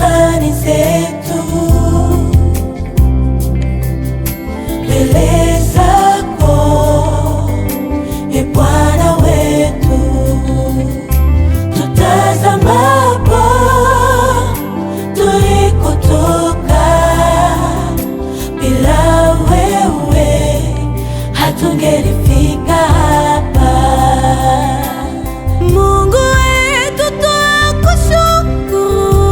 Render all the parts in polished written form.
shukrani zetu mbele zako, e Bwana wetu, tutazamapo tulikotoka, bila wewe hatungelifika hapa. Mungu wetu tunakushukuru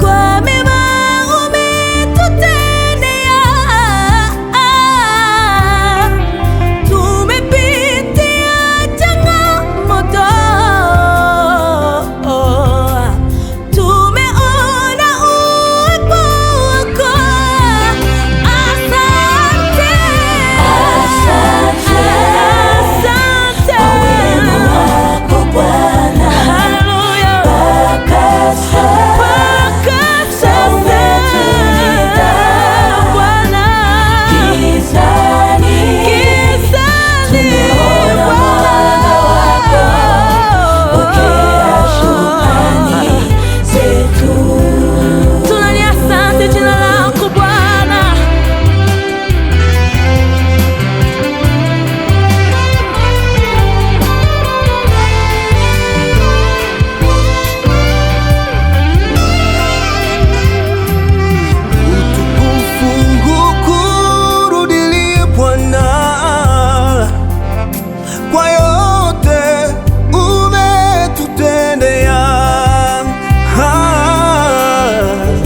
kwa mema umetutendea. Tumepitia changamoto, tumeona uwepo wako. Asante, asante, asante kwa wema wako Bwana. Haleluya, mpaka sasa umetulinda Bwana. Gizani tumeona mwanga wako. Pokea shukrani zetu. Tunani asante jina lako Bwana. Utukufu ukurudie Bwana, kwa yote umetutendea.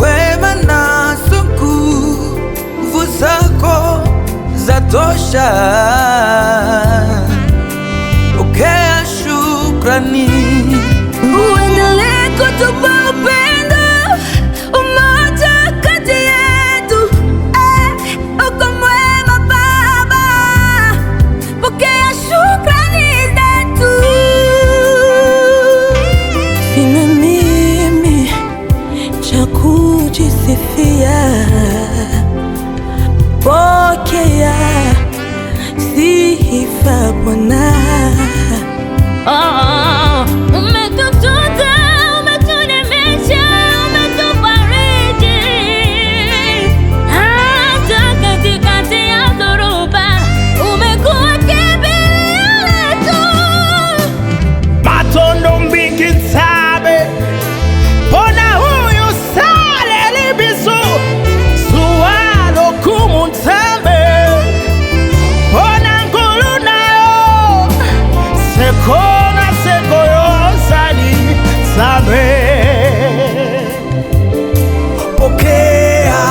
Wema na nguvu zako zatosha. Pokea shukrani. Uendelee kutupa upendo, umoja kati yetu. Uko mwema Baba, pokea shukrani zetu. Sina mimi cha kujisifia, pokea sifa Bwana. Umetutunza, umetuneemesha, umetubariki. Hata katikati ya dhoruba umekuwa kimbilio letu. Matondo mbingi nsabe Pona huyu sale libizu Suwalo kumuntabe Pona ngulu nayo Sekona sekoyo sali sabe. Pokea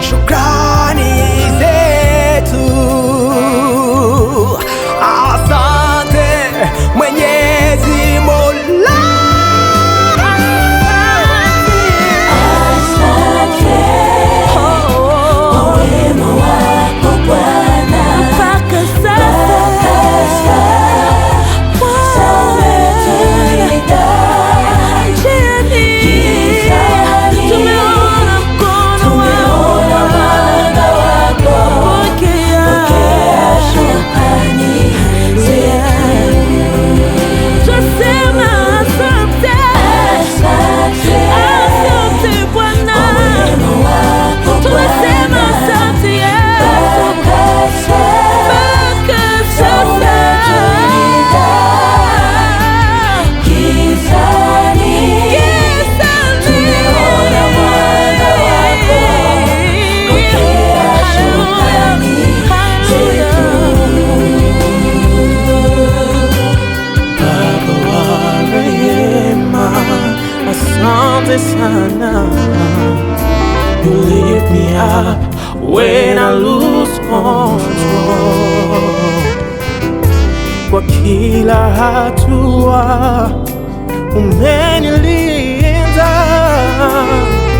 shukrani zetu. Asante Mwenyezi Mola. Asante kwa wema wako Bwana. Mpaka sasa umetulinda. Gizani tumeona mkono wako. Pokea shukrani zetu. Twasema asante, asante Bwana. Tunasema asante Yesu. Mpaka sasa gizani tumeona mwanga wako. Pokea shukrani zetu. Baba wa rehema, asante sana. You lift me up when I lose control. Kwa kila hatua umenilinda.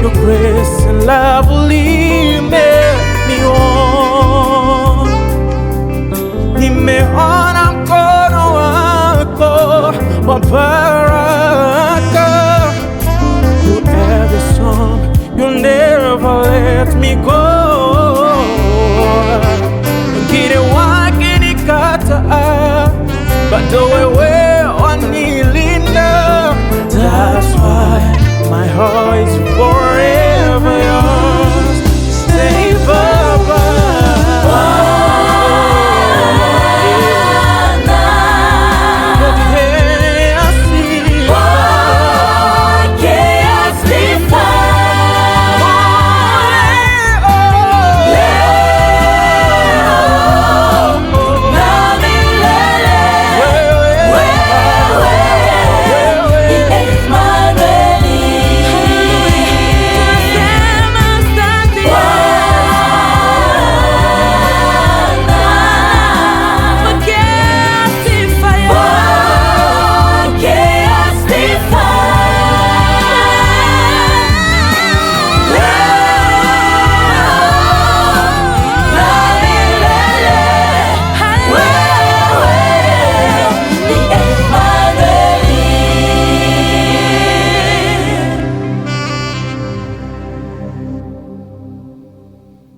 Your grace and love will lead me on. Nimeona mkono wako wa baraka. Through every storm, you'll never let me go. Wengine wakinikataa, bado wewe wanilinda. That's why My heart is for